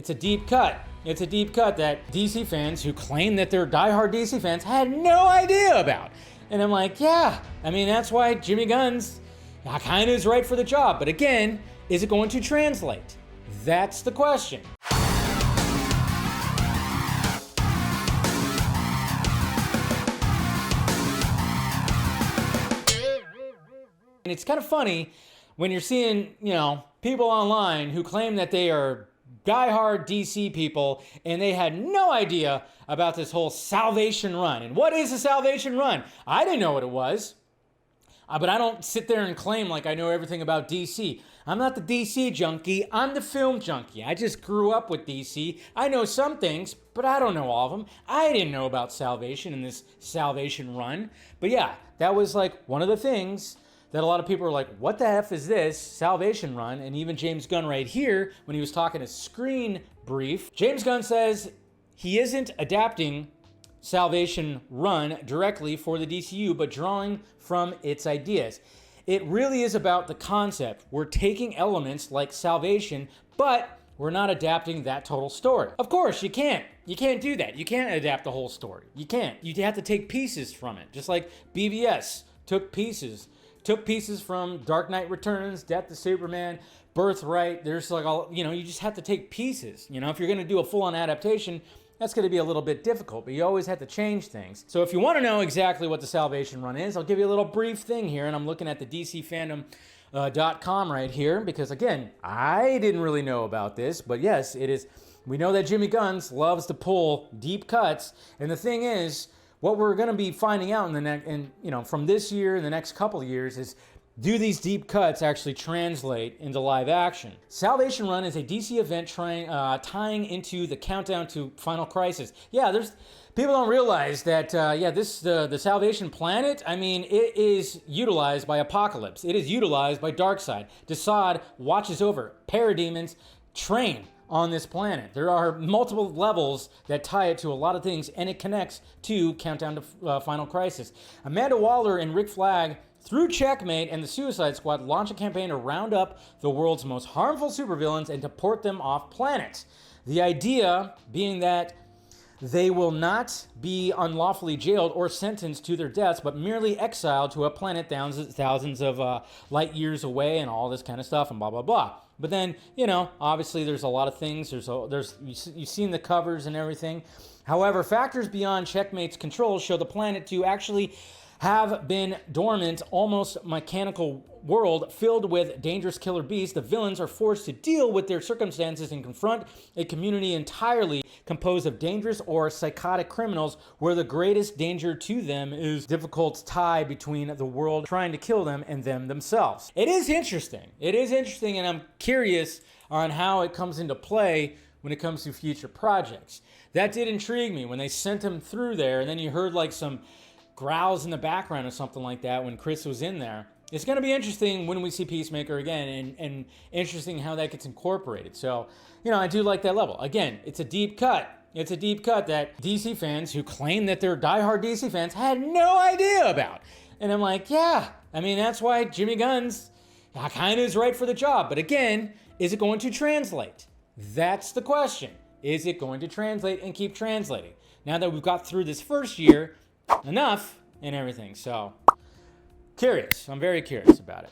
it's a deep cut. It's a deep cut that DC fans who claim that they're diehard DC fans had no idea about. And I'm like, yeah, I mean, that's why Jimmy Gunn's kind of is right for the job. But again, is it going to translate? That's the question. And it's kind of funny when you're seeing, people online who claim that they are diehard DC people and they had no idea about this whole Salvation Run. And what is a Salvation Run? I didn't know what it was. But I don't sit there and claim like I know everything about DC. I'm not the DC junkie. I'm the film junkie. I just grew up with DC. I know some things, but I don't know all of them. I didn't know about Salvation and this Salvation Run. But yeah, that was like one of the things that a lot of people are like, what the F is this Salvation Run? And even James Gunn right here, when he was talking to Screen Brief, James Gunn says he isn't adapting Salvation Run directly for the DCU, but drawing from its ideas. It really is about the concept. We're taking elements like Salvation, but we're not adapting that total story. Of course, you can't. You can't do that. You can't adapt the whole story. You can't. You have to take pieces from it. Just like BVS took pieces from Dark Knight Returns, Death to Superman, Birthright. There's like all, you just have to take pieces. If you're going to do a full-on adaptation, that's going to be a little bit difficult, but you always have to change things. So if you want to know exactly what the Salvation Run is, I'll give you a little brief thing here, and I'm looking at the DCFandom.com right here, because again, I didn't really know about this, but yes, it is. We know that Jimmy Gunn loves to pull deep cuts, and the thing is, what we're going to be finding out from this year and the next couple of years is, do these deep cuts actually translate into live action? Salvation Run is a DC event tying into the countdown to Final Crisis. Yeah, people don't realize that, the Salvation Planet, it is utilized by Apocalypse. It is utilized by Darkseid. Desaad watches over parademons train on this planet. There are multiple levels that tie it to a lot of things, and it connects to Countdown to Final Crisis. Amanda Waller and Rick Flag, through Checkmate and the Suicide Squad, launch a campaign to round up the world's most harmful supervillains and to port them off planet. The idea being that they will not be unlawfully jailed or sentenced to their deaths, but merely exiled to a planet thousands of light years away and all this kind of stuff and blah, blah, blah. But then, obviously there's a lot of things. You've seen the covers and everything. However, factors beyond Checkmate's control show the planet to actually have been dormant, almost mechanical world filled with dangerous killer beasts. The villains are forced to deal with their circumstances and confront a community entirely composed of dangerous or psychotic criminals, where the greatest danger to them is difficult tie between the world trying to kill them and them themselves. It is interesting. And I'm curious on how it comes into play when it comes to future projects. That did intrigue me when they sent him through there, and then you heard like some growls in the background or something like that when Chris was in there. It's going to be interesting when we see Peacemaker again, and interesting how that gets incorporated. So, I do like that level. Again, it's a deep cut. It's a deep cut that DC fans who claim that they're diehard DC fans had no idea about. And I'm like, yeah, that's why Jimmy Gunn's kind of is right for the job. But again, is it going to translate? That's the question. Is it going to translate and keep translating? Now that we've got through this first year, enough and everything. So, curious. I'm very curious about it.